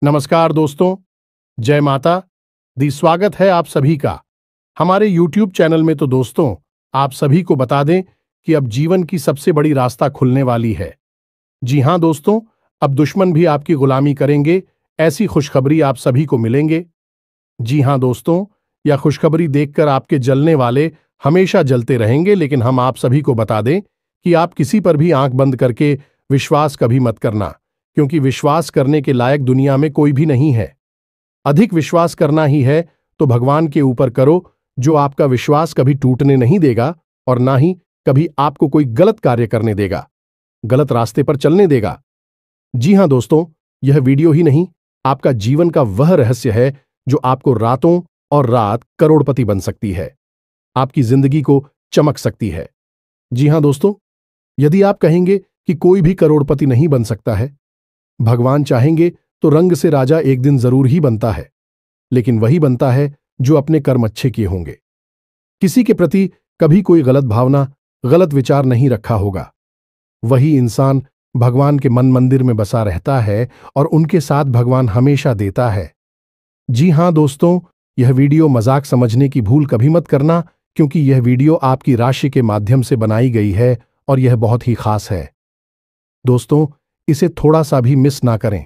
नमस्कार दोस्तों, जय माता दी। स्वागत है आप सभी का हमारे YouTube चैनल में। तो दोस्तों, आप सभी को बता दें कि अब जीवन की सबसे बड़ी रास्ता खुलने वाली है। जी हां दोस्तों, अब दुश्मन भी आपकी गुलामी करेंगे, ऐसी खुशखबरी आप सभी को मिलेंगे। जी हां दोस्तों, यह खुशखबरी देखकर आपके जलने वाले हमेशा जलते रहेंगे, लेकिन हम आप सभी को बता दें कि आप किसी पर भी आंख बंद करके विश्वास कभी मत करना, क्योंकि विश्वास करने के लायक दुनिया में कोई भी नहीं है। अधिक विश्वास करना ही है तो भगवान के ऊपर करो, जो आपका विश्वास कभी टूटने नहीं देगा और ना ही कभी आपको कोई गलत कार्य करने देगा, गलत रास्ते पर चलने देगा। जी हां दोस्तों, यह वीडियो ही नहीं, आपका जीवन का वह रहस्य है जो आपको रातों और रात करोड़पति बन सकती है, आपकी जिंदगी को चमक सकती है। जी हां दोस्तों, यदि आप कहेंगे कि कोई भी करोड़पति नहीं बन सकता है, भगवान चाहेंगे तो रंग से राजा एक दिन जरूर ही बनता है, लेकिन वही बनता है जो अपने कर्म अच्छे किए होंगे। किसी के प्रति कभी कोई गलत भावना, गलत विचार नहीं रखा होगा, वही इंसान भगवान के मन मंदिर में बसा रहता है और उनके साथ भगवान हमेशा देता है। जी हां दोस्तों, यह वीडियो मजाक समझने की भूल कभी मत करना, क्योंकि यह वीडियो आपकी राशि के माध्यम से बनाई गई है और यह बहुत ही खास है। दोस्तों, इसे थोड़ा सा भी मिस ना करें,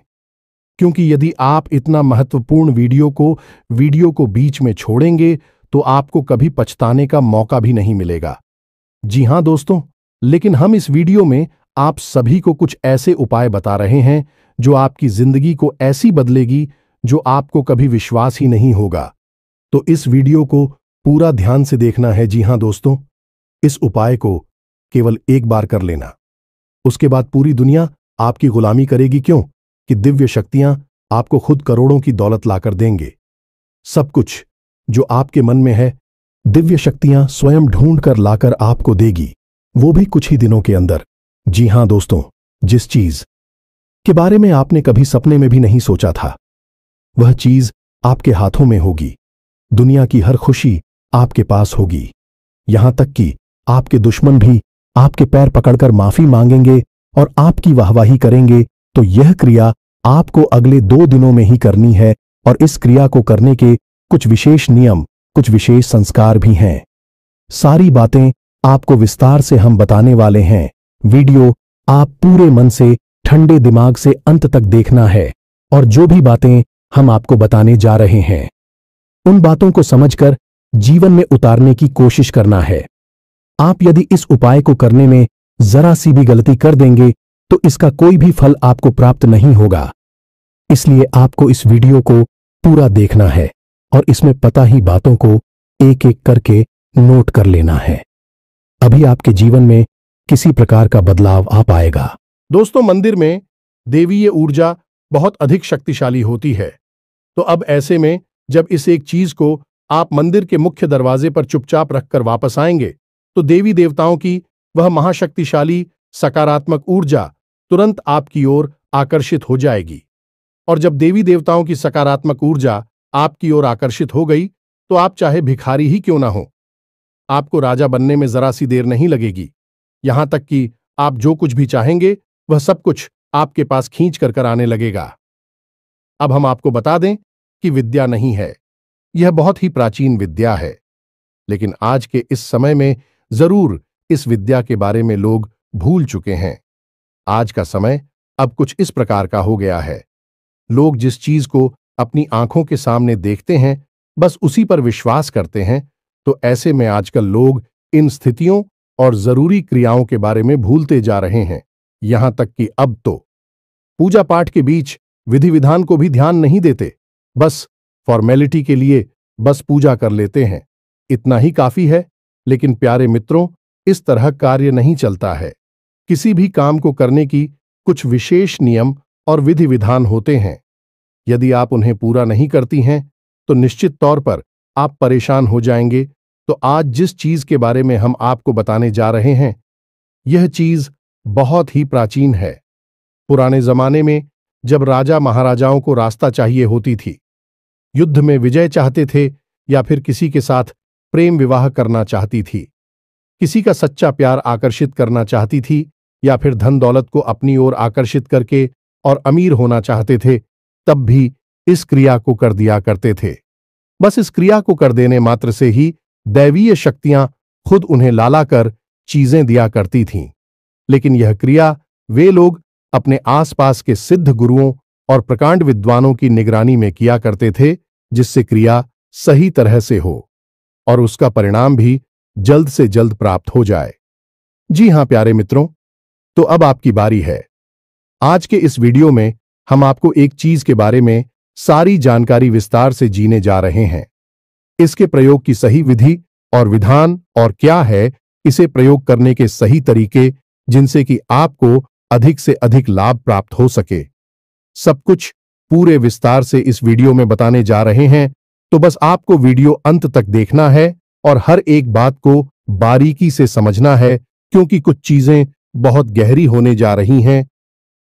क्योंकि यदि आप इतना महत्वपूर्ण वीडियो को बीच में छोड़ेंगे तो आपको कभी पछताने का मौका भी नहीं मिलेगा। जी हां दोस्तों, लेकिन हम इस वीडियो में आप सभी को कुछ ऐसे उपाय बता रहे हैं जो आपकी जिंदगी को ऐसी बदलेगी जो आपको कभी विश्वास ही नहीं होगा। तो इस वीडियो को पूरा ध्यान से देखना है। जी हां दोस्तों, इस उपाय को केवल एक बार कर लेना, उसके बाद पूरी दुनिया आपकी गुलामी करेगी। क्यों? कि दिव्य शक्तियां आपको खुद करोड़ों की दौलत लाकर देंगे। सब कुछ जो आपके मन में है, दिव्य शक्तियां स्वयं ढूंढ कर लाकर आपको देगी, वो भी कुछ ही दिनों के अंदर। जी हां दोस्तों, जिस चीज के बारे में आपने कभी सपने में भी नहीं सोचा था, वह चीज आपके हाथों में होगी। दुनिया की हर खुशी आपके पास होगी, यहां तक कि आपके दुश्मन भी आपके पैर पकड़कर माफी मांगेंगे और आपकी वाहवाही करेंगे। तो यह क्रिया आपको अगले 2 दिनों में ही करनी है, और इस क्रिया को करने के कुछ विशेष नियम, कुछ विशेष संस्कार भी हैं। सारी बातें आपको विस्तार से हम बताने वाले हैं। वीडियो आप पूरे मन से, ठंडे दिमाग से अंत तक देखना है, और जो भी बातें हम आपको बताने जा रहे हैं, उन बातों को समझकर जीवन में उतारने की कोशिश करना है। आप यदि इस उपाय को करने में जरा सी भी गलती कर देंगे तो इसका कोई भी फल आपको प्राप्त नहीं होगा। इसलिए आपको इस वीडियो को पूरा देखना है और इसमें पता ही बातों को एक एक करके नोट कर लेना है। अभी आपके जीवन में किसी प्रकार का बदलाव आ पाएगा। दोस्तों, मंदिर में देवीय ऊर्जा बहुत अधिक शक्तिशाली होती है। तो अब ऐसे में जब इस एक चीज को आप मंदिर के मुख्य दरवाजे पर चुपचाप रखकर वापस आएंगे, तो देवी देवताओं की वह महाशक्तिशाली सकारात्मक ऊर्जा तुरंत आपकी ओर आकर्षित हो जाएगी। और जब देवी देवताओं की सकारात्मक ऊर्जा आपकी ओर आकर्षित हो गई, तो आप चाहे भिखारी ही क्यों ना हो, आपको राजा बनने में जरा सी देर नहीं लगेगी। यहां तक कि आप जो कुछ भी चाहेंगे वह सब कुछ आपके पास खींच कर आने लगेगा। अब हम आपको बता दें कि विद्या नहीं है, यह बहुत ही प्राचीन विद्या है, लेकिन आज के इस समय में जरूर इस विद्या के बारे में लोग भूल चुके हैं। आज का समय अब कुछ इस प्रकार का हो गया है, लोग जिस चीज को अपनी आंखों के सामने देखते हैं बस उसी पर विश्वास करते हैं। तो ऐसे में आजकल लोग इन स्थितियों और जरूरी क्रियाओं के बारे में भूलते जा रहे हैं। यहां तक कि अब तो पूजा पाठ के बीच विधि विधान को भी ध्यान नहीं देते, बस फॉर्मेलिटी के लिए बस पूजा कर लेते हैं, इतना ही काफी है। लेकिन प्यारे मित्रों, इस तरह कार्य नहीं चलता है। किसी भी काम को करने की कुछ विशेष नियम और विधि विधान होते हैं। यदि आप उन्हें पूरा नहीं करती हैं तो निश्चित तौर पर आप परेशान हो जाएंगे। तो आज जिस चीज के बारे में हम आपको बताने जा रहे हैं, यह चीज बहुत ही प्राचीन है। पुराने जमाने में जब राजा महाराजाओं को रास्ता चाहिए होती थी, युद्ध में विजय चाहते थे या फिर किसी के साथ प्रेम विवाह करना चाहती थी, किसी का सच्चा प्यार आकर्षित करना चाहती थी, या फिर धन दौलत को अपनी ओर आकर्षित करके और अमीर होना चाहते थे, तब भी इस क्रिया को कर दिया करते थे। बस इस क्रिया को कर देने मात्र से ही दैवीय शक्तियां खुद उन्हें लाला कर चीजें दिया करती थीं। लेकिन यह क्रिया वे लोग अपने आसपास के सिद्ध गुरुओं और प्रकांड विद्वानों की निगरानी में किया करते थे, जिससे क्रिया सही तरह से हो और उसका परिणाम भी जल्द से जल्द प्राप्त हो जाए। जी हां प्यारे मित्रों, तो अब आपकी बारी है। आज के इस वीडियो में हम आपको एक चीज के बारे में सारी जानकारी विस्तार से जीने जा रहे हैं। इसके प्रयोग की सही विधि और विधान और क्या है इसे प्रयोग करने के सही तरीके, जिनसे कि आपको अधिक से अधिक लाभ प्राप्त हो सके। सब कुछ पूरे विस्तार से इस वीडियो में बताने जा रहे हैं, तो बस आपको वीडियो अंत तक देखना है और हर एक बात को बारीकी से समझना है, क्योंकि कुछ चीजें बहुत गहरी होने जा रही हैं,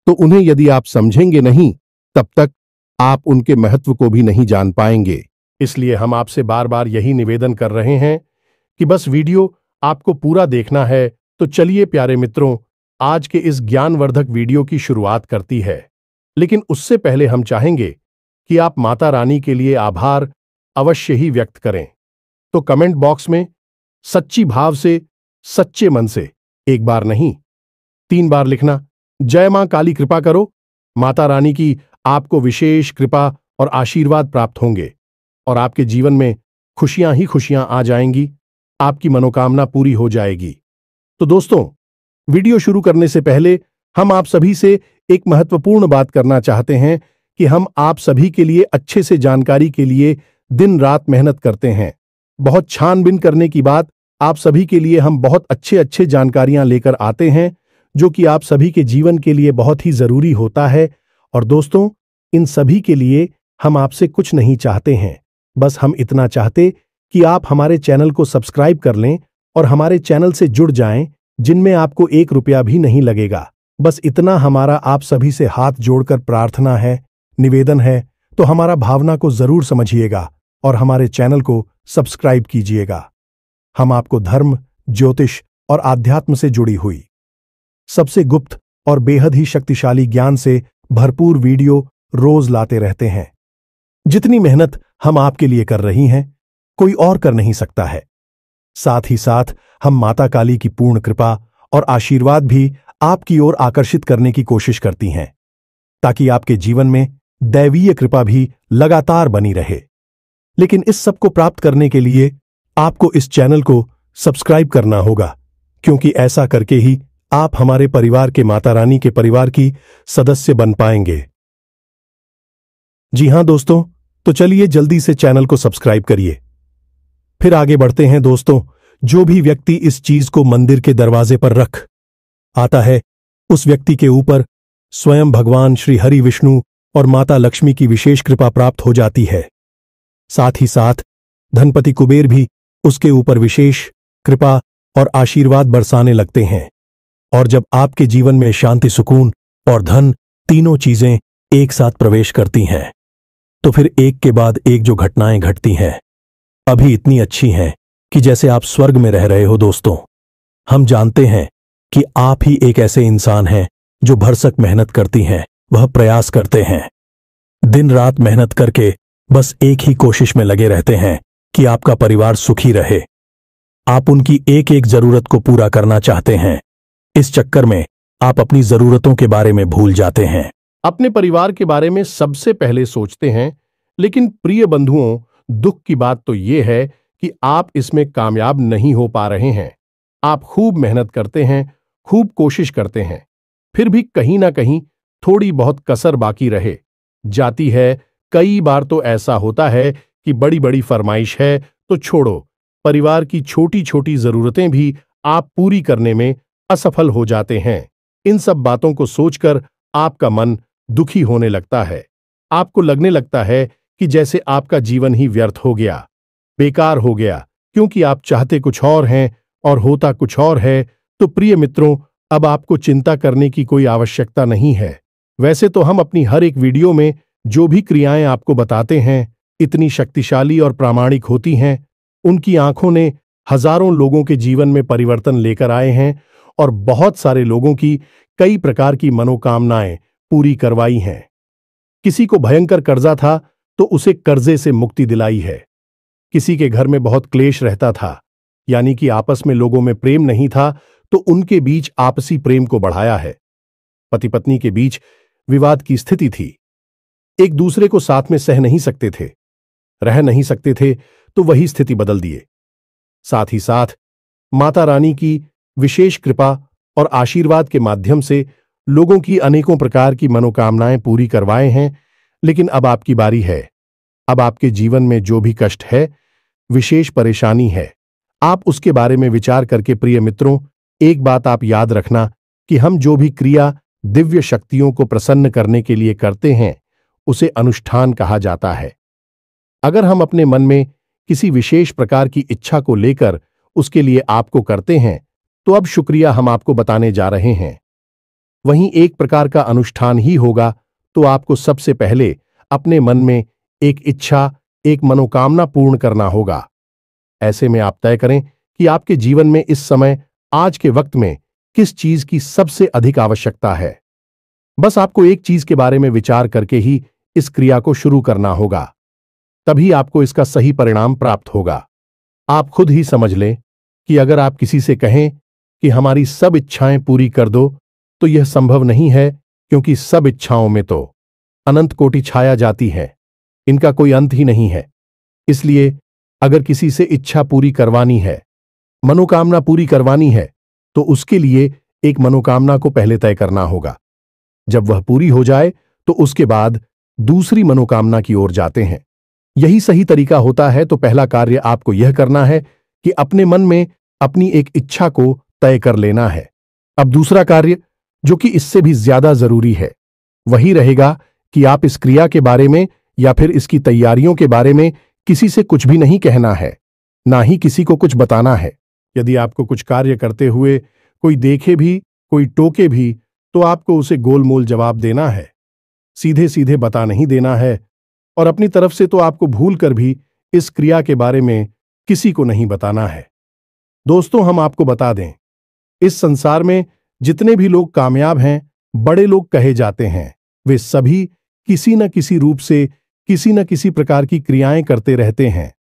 तो उन्हें यदि आप समझेंगे नहीं तब तक आप उनके महत्व को भी नहीं जान पाएंगे। इसलिए हम आपसे बार बार यही निवेदन कर रहे हैं कि बस वीडियो आपको पूरा देखना है। तो चलिए प्यारे मित्रों, आज के इस ज्ञानवर्धक वीडियो की शुरुआत करती है। लेकिन उससे पहले हम चाहेंगे कि आप माता रानी के लिए आभार अवश्य ही व्यक्त करें। तो कमेंट बॉक्स में सच्ची भाव से, सच्चे मन से, एक बार नहीं 3 बार लिखना, जय मां काली कृपा करो। माता रानी की आपको विशेष कृपा और आशीर्वाद प्राप्त होंगे और आपके जीवन में खुशियां ही खुशियां आ जाएंगी, आपकी मनोकामना पूरी हो जाएगी। तो दोस्तों, वीडियो शुरू करने से पहले हम आप सभी से एक महत्वपूर्ण बात करना चाहते हैं कि हम आप सभी के लिए अच्छे से जानकारी के लिए दिन रात मेहनत करते हैं। बहुत छानबीन करने की बाद आप सभी के लिए हम बहुत अच्छे जानकारियां लेकर आते हैं, जो कि आप सभी के जीवन के लिए बहुत ही जरूरी होता है। और दोस्तों, इन सभी के लिए हम आपसे कुछ नहीं चाहते हैं, बस हम इतना चाहते कि आप हमारे चैनल को सब्सक्राइब कर लें और हमारे चैनल से जुड़ जाएं, जिनमें आपको 1 रुपया भी नहीं लगेगा। बस इतना हमारा आप सभी से हाथ जोड़कर प्रार्थना है, निवेदन है। तो हमारा भावना को जरूर समझिएगा और हमारे चैनल को सब्सक्राइब कीजिएगा। हम आपको धर्म, ज्योतिष और आध्यात्म से जुड़ी हुई सबसे गुप्त और बेहद ही शक्तिशाली ज्ञान से भरपूर वीडियो रोज लाते रहते हैं। जितनी मेहनत हम आपके लिए कर रही हैं, कोई और कर नहीं सकता है। साथ ही साथ हम माता काली की पूर्ण कृपा और आशीर्वाद भी आपकी ओर आकर्षित करने की कोशिश करती हैं, ताकि आपके जीवन में दैवीय कृपा भी लगातार बनी रहे। लेकिन इस सब को प्राप्त करने के लिए आपको इस चैनल को सब्सक्राइब करना होगा, क्योंकि ऐसा करके ही आप हमारे परिवार के माता रानी के परिवार की सदस्य बन पाएंगे। जी हां दोस्तों, तो चलिए जल्दी से चैनल को सब्सक्राइब करिए। फिर आगे बढ़ते हैं दोस्तों। जो भी व्यक्ति इस चीज को मंदिर के दरवाजे पर रख आता है, उस व्यक्ति के ऊपर स्वयं भगवान श्री हरि विष्णु और माता लक्ष्मी की विशेष कृपा प्राप्त हो जाती है। साथ ही साथ धनपति कुबेर भी उसके ऊपर विशेष कृपा और आशीर्वाद बरसाने लगते हैं। और जब आपके जीवन में शांति, सुकून और धन तीनों चीजें एक साथ प्रवेश करती हैं, तो फिर एक के बाद एक जो घटनाएं घटती हैं, अभी इतनी अच्छी हैं कि जैसे आप स्वर्ग में रह रहे हो। दोस्तों, हम जानते हैं कि आप ही एक ऐसे इंसान हैं जो भरसक मेहनत करती हैं, वह प्रयास करते हैं, दिन रात मेहनत करके बस एक ही कोशिश में लगे रहते हैं कि आपका परिवार सुखी रहे। आप उनकी एक एक जरूरत को पूरा करना चाहते हैं। इस चक्कर में आप अपनी जरूरतों के बारे में भूल जाते हैं, अपने परिवार के बारे में सबसे पहले सोचते हैं। लेकिन प्रिय बंधुओं, दुख की बात तो यह है कि आप इसमें कामयाब नहीं हो पा रहे हैं। आप खूब मेहनत करते हैं, खूब कोशिश करते हैं, फिर भी कहीं ना कहीं थोड़ी बहुत कसर बाकी रहे जाती है। कई बार तो ऐसा होता है कि बड़ी बड़ी फरमाइश है तो छोड़ो, परिवार की छोटी छोटी जरूरतें भी आप पूरी करने में असफल हो जाते हैं। इन सब बातों को सोचकर आपका मन दुखी होने लगता है। आपको लगने लगता है कि जैसे आपका जीवन ही व्यर्थ हो गया, बेकार हो गया, क्योंकि आप चाहते कुछ और हैं और होता कुछ और है। तो प्रिय मित्रों, अब आपको चिंता करने की कोई आवश्यकता नहीं है। वैसे तो हम अपनी हर एक वीडियो में जो भी क्रियाएं आपको बताते हैं, इतनी शक्तिशाली और प्रामाणिक होती हैं। उनकी आंखों ने हजारों लोगों के जीवन में परिवर्तन लेकर आए हैं और बहुत सारे लोगों की कई प्रकार की मनोकामनाएं पूरी करवाई हैं। किसी को भयंकर कर्जा था तो उसे कर्जे से मुक्ति दिलाई है। किसी के घर में बहुत क्लेश रहता था, यानी कि आपस में लोगों में प्रेम नहीं था, तो उनके बीच आपसी प्रेम को बढ़ाया है। पति पत्नी के बीच विवाद की स्थिति थी, एक दूसरे को साथ में सह नहीं सकते थे, रह नहीं सकते थे, तो वही स्थिति बदल दिए। साथ ही साथ माता रानी की विशेष कृपा और आशीर्वाद के माध्यम से लोगों की अनेकों प्रकार की मनोकामनाएं पूरी करवाए हैं। लेकिन अब आपकी बारी है। अब आपके जीवन में जो भी कष्ट है, विशेष परेशानी है, आप उसके बारे में विचार करके प्रिय मित्रों, एक बात आप याद रखना कि हम जो भी क्रिया दिव्य शक्तियों को प्रसन्न करने के लिए करते हैं, उसे अनुष्ठान कहा जाता है। अगर हम अपने मन में किसी विशेष प्रकार की इच्छा को लेकर उसके लिए आपको करते हैं, तो अब शुक्रिया हम आपको बताने जा रहे हैं। वहीं एक प्रकार का अनुष्ठान ही होगा, तो आपको सबसे पहले अपने मन में एक इच्छा, एक मनोकामना पूर्ण करना होगा। ऐसे में आप तय करें कि आपके जीवन में इस समय, आज के वक्त में किस चीज की सबसे अधिक आवश्यकता है। बस आपको एक चीज के बारे में विचार करके ही इस क्रिया को शुरू करना होगा, तभी आपको इसका सही परिणाम प्राप्त होगा। आप खुद ही समझ लें कि अगर आप किसी से कहें कि हमारी सब इच्छाएं पूरी कर दो, तो यह संभव नहीं है, क्योंकि सब इच्छाओं में तो अनंत कोटि छाया जाती है, इनका कोई अंत ही नहीं है। इसलिए अगर किसी से इच्छा पूरी करवानी है, मनोकामना पूरी करवानी है, तो उसके लिए एक मनोकामना को पहले तय करना होगा। जब वह पूरी हो जाए तो उसके बाद दूसरी मनोकामना की ओर जाते हैं। यही सही तरीका होता है। तो पहला कार्य आपको यह करना है कि अपने मन में अपनी एक इच्छा को तय कर लेना है। अब दूसरा कार्य, जो कि इससे भी ज्यादा जरूरी है, वही रहेगा कि आप इस क्रिया के बारे में या फिर इसकी तैयारियों के बारे में किसी से कुछ भी नहीं कहना है, ना ही किसी को कुछ बताना है। यदि आपको कुछ कार्य करते हुए कोई देखे भी, कोई टोके भी, तो आपको उसे गोलमोल जवाब देना है, सीधे सीधे बता नहीं देना है। और अपनी तरफ से तो आपको भूल कर भी इस क्रिया के बारे में किसी को नहीं बताना है। दोस्तों, हम आपको बता दें, इस संसार में जितने भी लोग कामयाब हैं, बड़े लोग कहे जाते हैं, वे सभी किसी न किसी रूप से किसी न किसी प्रकार की क्रियाएं करते रहते हैं।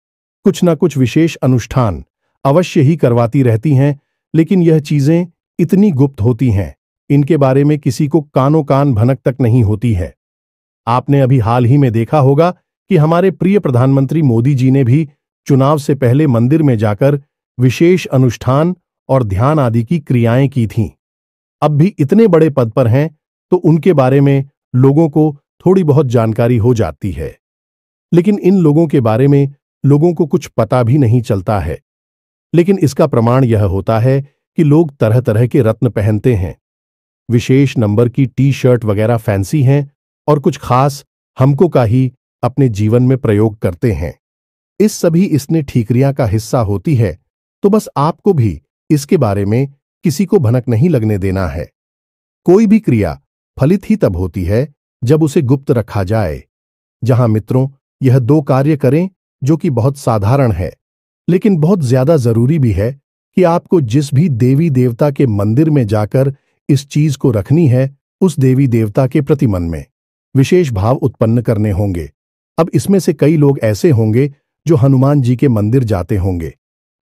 कुछ न कुछ विशेष अनुष्ठान अवश्य ही करवाती रहती हैं, लेकिन यह चीजें इतनी गुप्त होती हैं, इनके बारे में किसी को कानो कान भनक तक नहीं होती है। आपने अभी हाल ही में देखा होगा कि हमारे प्रिय प्रधानमंत्री मोदी जी ने भी चुनाव से पहले मंदिर में जाकर विशेष अनुष्ठान और ध्यान आदि की क्रियाएं की थीं। अब भी इतने बड़े पद पर हैं, तो उनके बारे में लोगों को थोड़ी बहुत जानकारी हो जाती है, लेकिन इन लोगों के बारे में लोगों को कुछ पता भी नहीं चलता है। लेकिन इसका प्रमाण यह होता है कि लोग तरह तरह के रत्न पहनते हैं, विशेष नंबर की टी शर्ट वगैरह फैंसी हैं, और कुछ खास हमको का ही अपने जीवन में प्रयोग करते हैं। इस सभी इसने ठीकरियां का हिस्सा होती है, तो बस आपको भी इसके बारे में किसी को भनक नहीं लगने देना है। कोई भी क्रिया फलित ही तब होती है जब उसे गुप्त रखा जाए। जहां मित्रों, यह दो कार्य करें जो कि बहुत साधारण है, लेकिन बहुत ज्यादा जरूरी भी है कि आपको जिस भी देवी देवता के मंदिर में जाकर इस चीज को रखनी है, उस देवी देवता के प्रति मन में विशेष भाव उत्पन्न करने होंगे। अब इसमें से कई लोग ऐसे होंगे जो हनुमान जी के मंदिर जाते होंगे,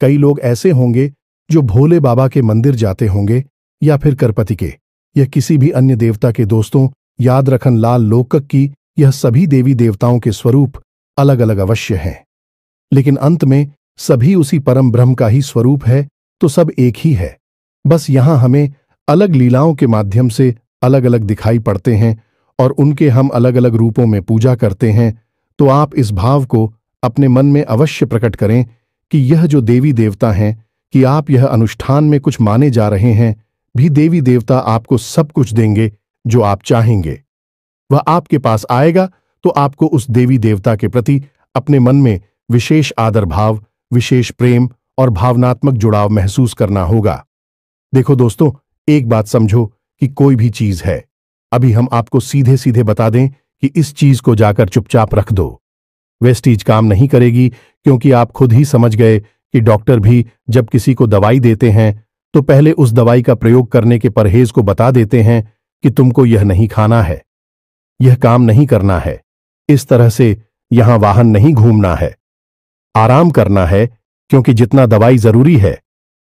कई लोग ऐसे होंगे जो भोले बाबा के मंदिर जाते होंगे, या फिर करपति के, या किसी भी अन्य देवता के। दोस्तों, याद रखन लाल लोकक की यह सभी देवी देवताओं के स्वरूप अलग अलग अवश्य हैं, लेकिन अंत में सभी उसी परम ब्रह्म का ही स्वरूप है, तो सब एक ही है। बस यहां हमें अलग लीलाओं के माध्यम से अलग अलग दिखाई पड़ते हैं और उनके हम अलग अलग रूपों में पूजा करते हैं। तो आप इस भाव को अपने मन में अवश्य प्रकट करें कि यह जो देवी देवता हैं, कि आप यह अनुष्ठान में कुछ माने जा रहे हैं, भी देवी देवता आपको सब कुछ देंगे जो आप चाहेंगे। वह आपके पास आएगा, तो आपको उस देवी देवता के प्रति अपने मन में विशेष आदर भाव, विशेष प्रेम और भावनात्मक जुड़ाव महसूस करना होगा। देखो दोस्तों, एक बात समझो कि कोई भी चीज है, अभी हम आपको सीधे सीधे बता दें कि इस चीज को जाकर चुपचाप रख दो, वेस्टीज काम नहीं करेगी, क्योंकि आप खुद ही समझ गए कि डॉक्टर भी जब किसी को दवाई देते हैं तो पहले उस दवाई का प्रयोग करने के परहेज को बता देते हैं कि तुमको यह नहीं खाना है। यह काम नहीं करना है, इस तरह से यहां वाहन नहीं घूमना है, आराम करना है, क्योंकि जितना दवाई जरूरी है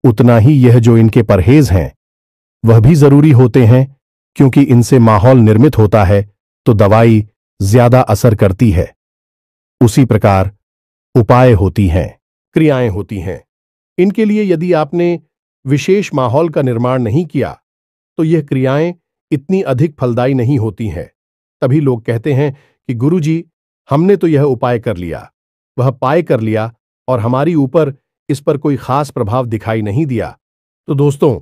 उतना ही यह जो इनके परहेज हैं वह भी जरूरी होते हैं, क्योंकि इनसे माहौल निर्मित होता है तो दवाई ज्यादा असर करती है। उसी प्रकार उपाय होती हैं, क्रियाएं होती हैं। इनके लिए यदि आपने विशेष माहौल का निर्माण नहीं किया तो यह क्रियाएं इतनी अधिक फलदायी नहीं होती हैं। तभी लोग कहते हैं कि गुरुजी, हमने तो यह उपाय कर लिया, वह पाय कर लिया और हमारी ऊपर इस पर कोई खास प्रभाव दिखाई नहीं दिया। तो दोस्तों,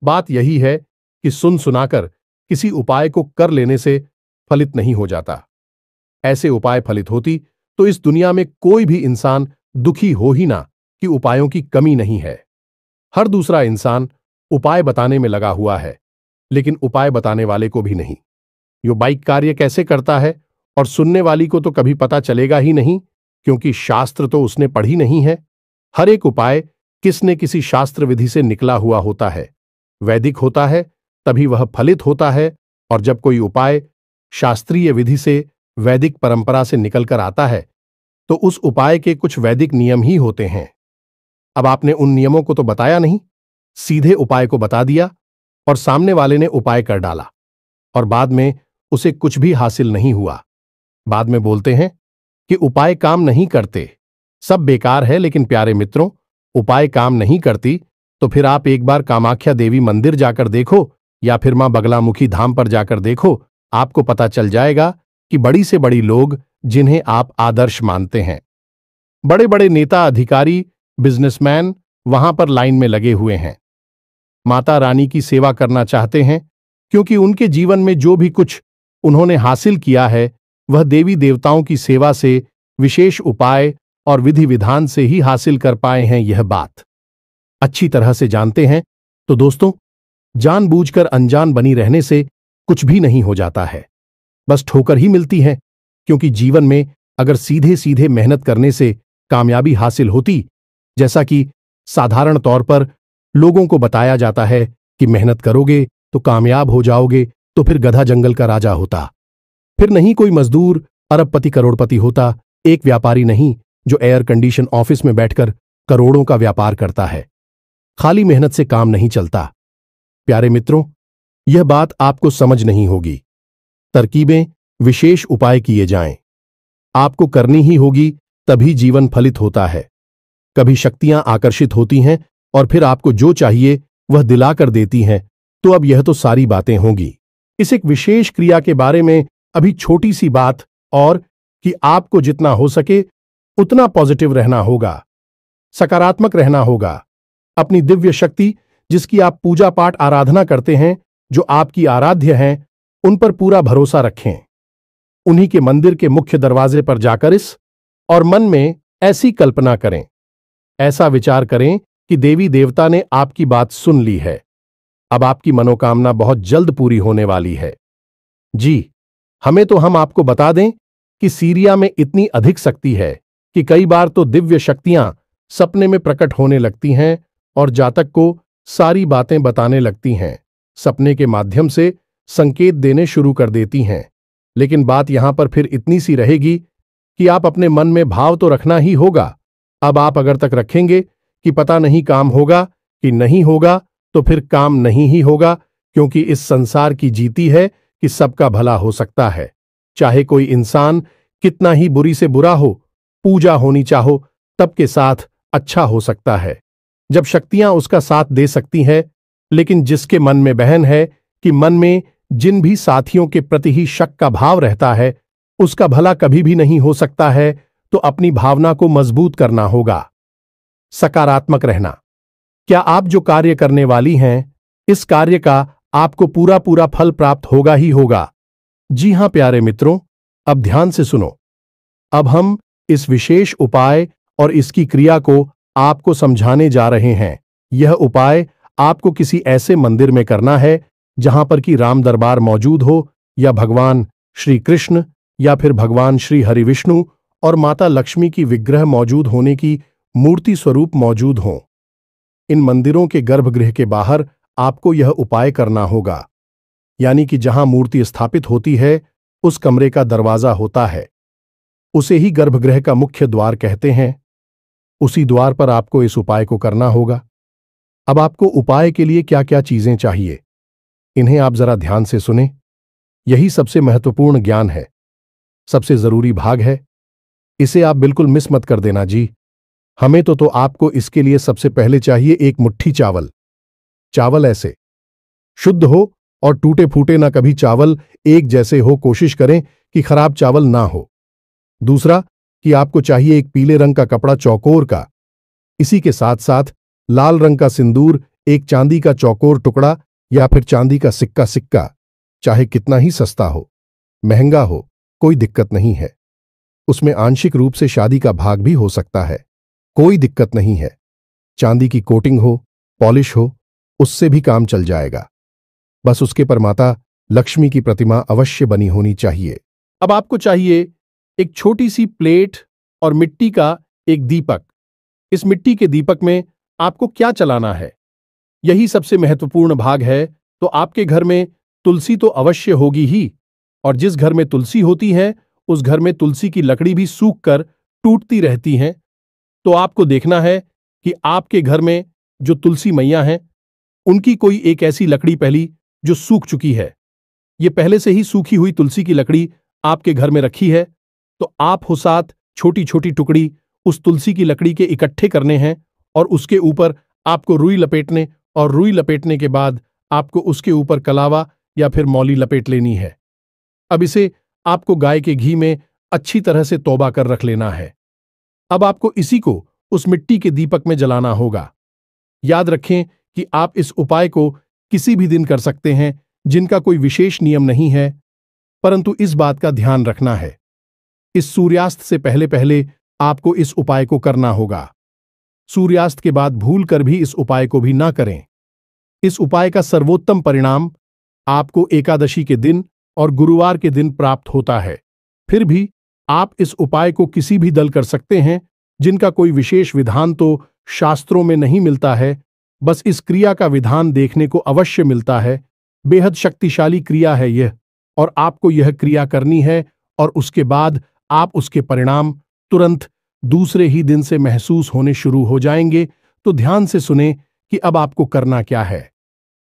बात यही है कि सुन सुनाकर किसी उपाय को कर लेने से फलित नहीं हो जाता। ऐसे उपाय फलित होती तो इस दुनिया में कोई भी इंसान दुखी हो ही ना कि उपायों की कमी नहीं है। हर दूसरा इंसान उपाय बताने में लगा हुआ है, लेकिन उपाय बताने वाले को भी नहीं। यो बाइक कार्य कैसे करता है और सुनने वाली को तो कभी पता चलेगा ही नहीं, क्योंकि शास्त्र तो उसने पढ़ी नहीं है। हर एक उपाय किस न किसी शास्त्र विधि से निकला हुआ होता है, वैदिक होता है तभी वह फलित होता है। और जब कोई उपाय शास्त्रीय विधि से वैदिक परंपरा से निकलकर आता है तो उस उपाय के कुछ वैदिक नियम ही होते हैं। अब आपने उन नियमों को तो बताया नहीं, सीधे उपाय को बता दिया और सामने वाले ने उपाय कर डाला और बाद में उसे कुछ भी हासिल नहीं हुआ। बाद में बोलते हैं कि उपाय काम नहीं करते, सब बेकार है। लेकिन प्यारे मित्रों, उपाय काम नहीं करती तो फिर आप एक बार कामाख्या देवी मंदिर जाकर देखो या फिर मां बगलामुखी धाम पर जाकर देखो, आपको पता चल जाएगा कि बड़ी से बड़ी लोग जिन्हें आप आदर्श मानते हैं, बड़े बड़े नेता, अधिकारी, बिजनेसमैन वहां पर लाइन में लगे हुए हैं, माता रानी की सेवा करना चाहते हैं, क्योंकि उनके जीवन में जो भी कुछ उन्होंने हासिल किया है वह देवी देवताओं की सेवा से, विशेष उपाय और विधि विधान से ही हासिल कर पाए हैं। यह बात अच्छी तरह से जानते हैं। तो दोस्तों, जानबूझकर अनजान बनी रहने से कुछ भी नहीं हो जाता है, बस ठोकर ही मिलती है। क्योंकि जीवन में अगर सीधे सीधे मेहनत करने से कामयाबी हासिल होती, जैसा कि साधारण तौर पर लोगों को बताया जाता है कि मेहनत करोगे तो कामयाब हो जाओगे, तो फिर गधा जंगल का राजा होता, फिर नहीं कोई मजदूर अरबपति करोड़पति होता, एक व्यापारी नहीं जो एयर कंडीशन ऑफिस में बैठकर करोड़ों का व्यापार करता है। खाली मेहनत से काम नहीं चलता। प्यारे मित्रों, यह बात आपको समझ नहीं होगी। तरकीबें, विशेष उपाय किए जाएं, आपको करनी ही होगी, तभी जीवन फलित होता है। कभी शक्तियां आकर्षित होती हैं और फिर आपको जो चाहिए वह दिलाकर देती हैं। तो अब यह तो सारी बातें होंगी। इस एक विशेष क्रिया के बारे में अभी छोटी सी बात और कि आपको जितना हो सके उतना पॉजिटिव रहना होगा, सकारात्मक रहना होगा। अपनी दिव्य शक्ति, जिसकी आप पूजा पाठ आराधना करते हैं, जो आपकी आराध्य हैं, उन पर पूरा भरोसा रखें। उन्हीं के मंदिर के मुख्य दरवाजे पर जाकर इस और मन में ऐसी कल्पना करें, ऐसा विचार करें कि देवी देवता ने आपकी बात सुन ली है, अब आपकी मनोकामना बहुत जल्द पूरी होने वाली है। जी, हम आपको बता दें कि सीरिया में इतनी अधिक शक्ति है कि कई बार तो दिव्य शक्तियां सपने में प्रकट होने लगती हैं और जातक को सारी बातें बताने लगती हैं, सपने के माध्यम से संकेत देने शुरू कर देती हैं। लेकिन बात यहां पर फिर इतनी सी रहेगी कि आप अपने मन में भाव तो रखना ही होगा। अब आप अगर तक रखेंगे कि पता नहीं काम होगा कि नहीं होगा, तो फिर काम नहीं ही होगा, क्योंकि इस संसार की जीती है कि सबका भला हो सकता है। चाहे कोई इंसान कितना ही बुरी से बुरा हो, पूजा होनी चाहो तब के साथ अच्छा हो सकता है, जब शक्तियां उसका साथ दे सकती हैं। लेकिन जिसके मन में बहन है कि मन में जिन भी साथियों के प्रति ही शक का भाव रहता है, उसका भला कभी भी नहीं हो सकता है, तो अपनी भावना को मजबूत करना होगा, सकारात्मक रहना। क्या आप जो कार्य करने वाली हैं, इस कार्य का आपको पूरा पूरा फल प्राप्त होगा ही होगा। जी हां प्यारे मित्रों, अब ध्यान से सुनो। अब हम इस विशेष उपाय और इसकी क्रिया को आपको समझाने जा रहे हैं। यह उपाय आपको किसी ऐसे मंदिर में करना है जहां पर कि राम दरबार मौजूद हो, या भगवान श्री कृष्ण, या फिर भगवान श्री हरि विष्णु और माता लक्ष्मी की विग्रह मौजूद होने की मूर्ति स्वरूप मौजूद हों। इन मंदिरों के गर्भगृह के बाहर आपको यह उपाय करना होगा, यानी कि जहां मूर्ति स्थापित होती है उस कमरे का दरवाजा होता है। उसे ही गर्भगृह का मुख्य द्वार कहते हैं। उसी द्वार पर आपको इस उपाय को करना होगा। अब आपको उपाय के लिए क्या क्या चीजें चाहिए, इन्हें आप जरा ध्यान से सुने। यही सबसे महत्वपूर्ण ज्ञान है, सबसे जरूरी भाग है। इसे आप बिल्कुल मिस मत कर देना जी। हमें तो आपको इसके लिए सबसे पहले चाहिए एक मुट्ठी चावल। चावल ऐसे शुद्ध हो और टूटे फूटे ना, कभी चावल एक जैसे हो, कोशिश करें कि खराब चावल ना हो। दूसरा कि आपको चाहिए एक पीले रंग का कपड़ा चौकोर का। इसी के साथ साथ लाल रंग का सिंदूर, एक चांदी का चौकोर टुकड़ा या फिर चांदी का सिक्का, चाहे कितना ही सस्ता हो, महंगा हो, कोई दिक्कत नहीं है। उसमें आंशिक रूप से शादी का भाग भी हो सकता है, कोई दिक्कत नहीं है। चांदी की कोटिंग हो, पॉलिश हो, उससे भी काम चल जाएगा। बस उसके पर माता लक्ष्मी की प्रतिमा अवश्य बनी होनी चाहिए। अब आपको चाहिए एक छोटी सी प्लेट और मिट्टी का एक दीपक। इस मिट्टी के दीपक में आपको क्या चलाना है, यही सबसे महत्वपूर्ण भाग है। तो आपके घर में तुलसी तो अवश्य होगी ही, और जिस घर में तुलसी होती है उस घर में तुलसी की लकड़ी भी सूख कर टूटती रहती हैं। तो आपको देखना है कि आपके घर में जो तुलसी मैया हैं उनकी कोई एक ऐसी लकड़ी पहली जो सूख चुकी है। ये पहले से ही सूखी हुई तुलसी की लकड़ी आपके घर में रखी है, तो आप हो साथ छोटी छोटी टुकड़ी उस तुलसी की लकड़ी के इकट्ठे करने हैं और उसके ऊपर आपको रुई लपेटने, और रुई लपेटने के बाद आपको उसके ऊपर कलावा या फिर मौली लपेट लेनी है। अब इसे आपको गाय के घी में अच्छी तरह से तौबा कर रख लेना है। अब आपको इसी को उस मिट्टी के दीपक में जलाना होगा। याद रखें कि आप इस उपाय को किसी भी दिन कर सकते हैं, जिनका कोई विशेष नियम नहीं है, परंतु इस बात का ध्यान रखना है, इस सूर्यास्त से पहले पहले आपको इस उपाय को करना होगा। सूर्यास्त के बाद भूल कर भी इस उपाय को भी ना करें। इस उपाय का सर्वोत्तम परिणाम आपको एकादशी के दिन और गुरुवार के दिन प्राप्त होता है। फिर भी आप इस उपाय को किसी भी दल कर सकते हैं, जिनका कोई विशेष विधान तो शास्त्रों में नहीं मिलता है, बस इस क्रिया का विधान देखने को अवश्य मिलता है। बेहद शक्तिशाली क्रिया है यह, और आपको यह क्रिया करनी है, और उसके बाद आप उसके परिणाम तुरंत दूसरे ही दिन से महसूस होने शुरू हो जाएंगे। तो ध्यान से सुने कि अब आपको करना क्या है।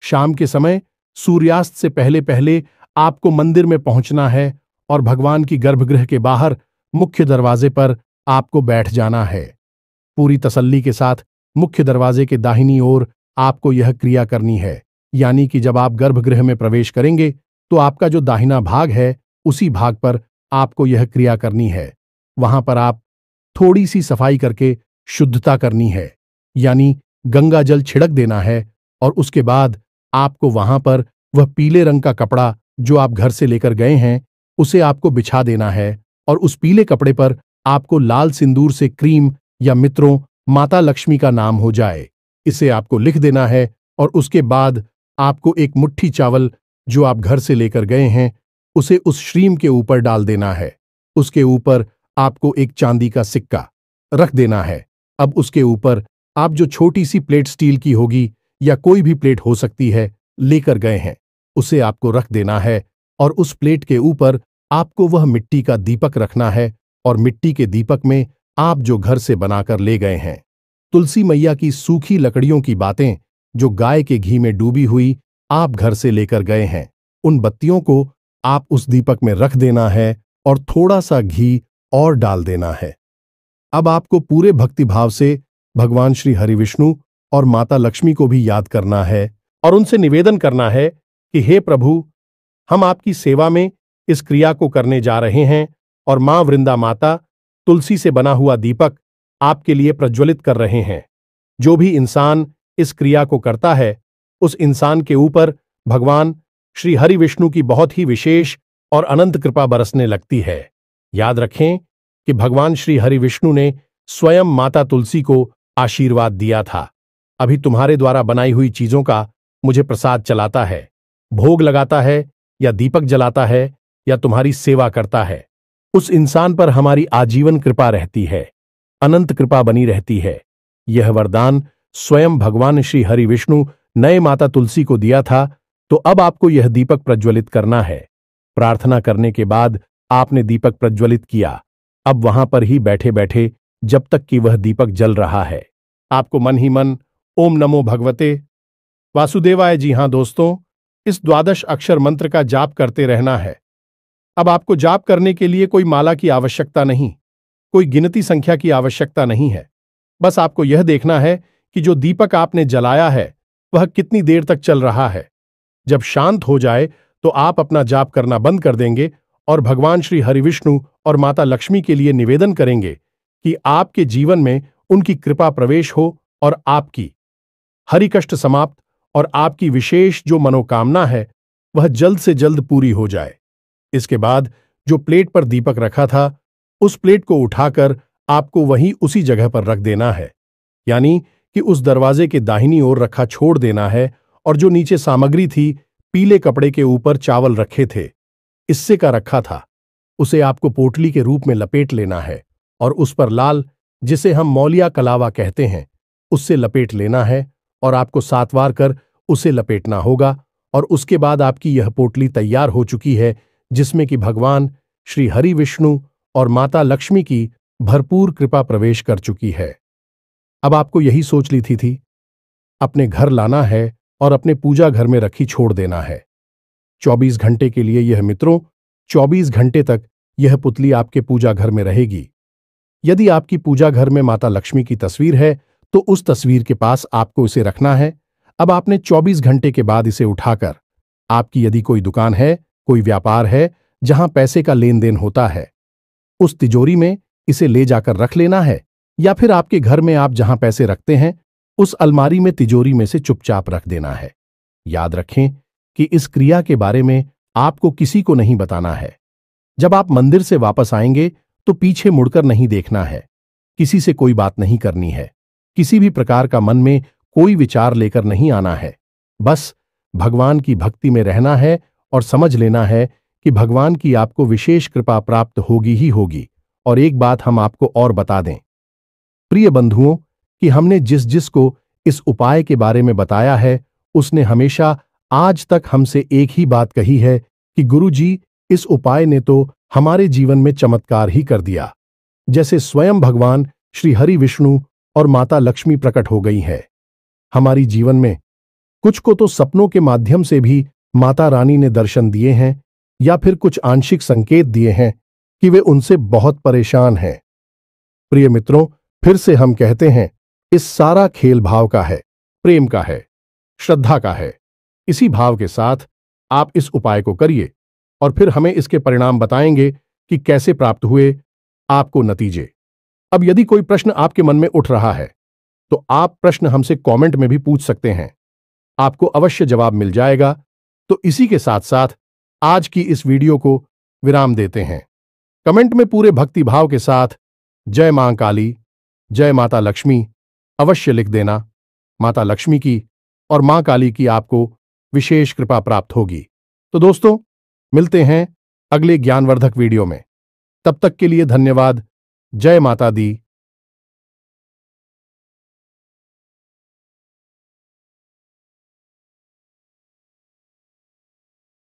शाम के समय सूर्यास्त से पहले पहले आपको मंदिर में पहुंचना है और भगवान की गर्भगृह के बाहर मुख्य दरवाजे पर आपको बैठ जाना है। पूरी तसल्ली के साथ मुख्य दरवाजे के दाहिनी ओर आपको यह क्रिया करनी है, यानी कि जब आप गर्भगृह में प्रवेश करेंगे तो आपका जो दाहिना भाग है उसी भाग पर आपको यह क्रिया करनी है। वहां पर आप थोड़ी सी सफाई करके शुद्धता करनी है, यानी गंगा जल छिड़क देना है, और उसके बाद आपको वहां पर वह पीले रंग का कपड़ा जो आप घर से लेकर गए हैं उसे आपको बिछा देना है, और उस पीले कपड़े पर आपको लाल सिंदूर से क्रीम या मित्रों माता लक्ष्मी का नाम हो जाए इसे आपको लिख देना है। और उसके बाद आपको एक मुट्ठी चावल जो आप घर से लेकर गए हैं उसे उस श्रीम के ऊपर डाल देना है। उसके ऊपर आपको एक चांदी का सिक्का रख देना है। अब उसके ऊपर आप जो छोटी सी प्लेट स्टील की होगी या कोई भी प्लेट हो सकती है लेकर गए हैं उसे आपको रख देना है, और उस प्लेट के ऊपर आपको वह मिट्टी का दीपक रखना है, और मिट्टी के दीपक में आप जो घर से बनाकर ले गए हैं तुलसी मैया की सूखी लकड़ियों की बातें जो गाय के घी में डूबी हुई आप घर से लेकर गए हैं, उन बत्तियों को आप उस दीपक में रख देना है और थोड़ा सा घी और डाल देना है। अब आपको पूरे भक्तिभाव से भगवान श्री हरिविष्णु और माता लक्ष्मी को भी याद करना है और उनसे निवेदन करना है कि हे प्रभु, हम आपकी सेवा में इस क्रिया को करने जा रहे हैं, और मां वृंदा माता तुलसी से बना हुआ दीपक आपके लिए प्रज्वलित कर रहे हैं। जो भी इंसान इस क्रिया को करता है उस इंसान के ऊपर भगवान श्री हरिविष्णु की बहुत ही विशेष और अनंत कृपा बरसने लगती है। याद रखें कि भगवान श्री हरिविष्णु ने स्वयं माता तुलसी को आशीर्वाद दिया था, अभी तुम्हारे द्वारा बनाई हुई चीजों का मुझे प्रसाद चलाता है, भोग लगाता है या दीपक जलाता है या तुम्हारी सेवा करता है, उस इंसान पर हमारी आजीवन कृपा रहती है, अनंत कृपा बनी रहती है। यह वरदान स्वयं भगवान श्री हरिविष्णु नए माता तुलसी को दिया था। तो अब आपको यह दीपक प्रज्वलित करना है। प्रार्थना करने के बाद आपने दीपक प्रज्वलित किया। अब वहां पर ही बैठे बैठे जब तक कि वह दीपक जल रहा है, आपको मन ही मन ओम नमो भगवते वासुदेवाय, जी हां दोस्तों, इस द्वादश अक्षर मंत्र का जाप करते रहना है। अब आपको जाप करने के लिए कोई माला की आवश्यकता नहीं, कोई गिनती संख्या की आवश्यकता नहीं है। बस आपको यह देखना है कि जो दीपक आपने जलाया है वह कितनी देर तक चल रहा है। जब शांत हो जाए तो आप अपना जाप करना बंद कर देंगे और भगवान श्री हरिविष्णु और माता लक्ष्मी के लिए निवेदन करेंगे कि आपके जीवन में उनकी कृपा प्रवेश हो और आपकी हरि कष्ट समाप्त और आपकी विशेष जो मनोकामना है वह जल्द से जल्द पूरी हो जाए। इसके बाद जो प्लेट पर दीपक रखा था उस प्लेट को उठाकर आपको वहीं उसी जगह पर रख देना है, यानी कि उस दरवाजे के दाहिनी ओर रखा छोड़ देना है। और जो नीचे सामग्री थी, पीले कपड़े के ऊपर चावल रखे थे, इससे का रखा था, उसे आपको पोटली के रूप में लपेट लेना है और उस पर लाल, जिसे हम मौलिया कलावा कहते हैं, उससे लपेट लेना है और आपको 7 बार कर उसे लपेटना होगा। और उसके बाद आपकी यह पोटली तैयार हो चुकी है, जिसमें कि भगवान श्री हरि विष्णु और माता लक्ष्मी की भरपूर कृपा प्रवेश कर चुकी है। अब आपको यही सोच ली थी अपने घर लाना है और अपने पूजा घर में रखी छोड़ देना है। 24 घंटे के लिए यह मित्रों, 24 घंटे तक यह पुतली आपके पूजा घर में रहेगी। यदि आपकी पूजा घर में माता लक्ष्मी की तस्वीर है तो उस तस्वीर के पास आपको इसे रखना है। अब आपने 24 घंटे के बाद इसे उठाकर, आपकी यदि कोई दुकान है, कोई व्यापार है जहां पैसे का लेन देन होता है, उस तिजोरी में इसे ले जाकर रख लेना है, या फिर आपके घर में आप जहां पैसे रखते हैं उस अलमारी में तिजोरी में से चुपचाप रख देना है। याद रखें कि इस क्रिया के बारे में आपको किसी को नहीं बताना है। जब आप मंदिर से वापस आएंगे तो पीछे मुड़कर नहीं देखना है, किसी से कोई बात नहीं करनी है, किसी भी प्रकार का मन में कोई विचार लेकर नहीं आना है। बस भगवान की भक्ति में रहना है और समझ लेना है कि भगवान की आपको विशेष कृपा प्राप्त होगी ही होगी। और एक बात हम आपको और बता दें प्रिय बंधुओं, कि हमने जिस जिस को इस उपाय के बारे में बताया है उसने हमेशा आज तक हमसे एक ही बात कही है कि गुरुजी, इस उपाय ने तो हमारे जीवन में चमत्कार ही कर दिया, जैसे स्वयं भगवान श्री हरि विष्णु और माता लक्ष्मी प्रकट हो गई है हमारी जीवन में। कुछ को तो सपनों के माध्यम से भी माता रानी ने दर्शन दिए हैं, या फिर कुछ आंशिक संकेत दिए हैं कि वे उनसे बहुत परेशान हैं। प्रिय मित्रों, फिर से हम कहते हैं, इस सारा खेल भाव का है, प्रेम का है, श्रद्धा का है। इसी भाव के साथ आप इस उपाय को करिए और फिर हमें इसके परिणाम बताएंगे कि कैसे प्राप्त हुए आपको नतीजे। अब यदि कोई प्रश्न आपके मन में उठ रहा है तो आप प्रश्न हमसे कमेंट में भी पूछ सकते हैं, आपको अवश्य जवाब मिल जाएगा। तो इसी के साथ साथ आज की इस वीडियो को विराम देते हैं। कमेंट में पूरे भक्ति भाव के साथ जय मां काली, जय माता लक्ष्मी अवश्य लिख देना। माता लक्ष्मी की और मां काली की आपको विशेष कृपा प्राप्त होगी। तो दोस्तों, मिलते हैं अगले ज्ञानवर्धक वीडियो में। तब तक के लिए धन्यवाद। जय माता दी।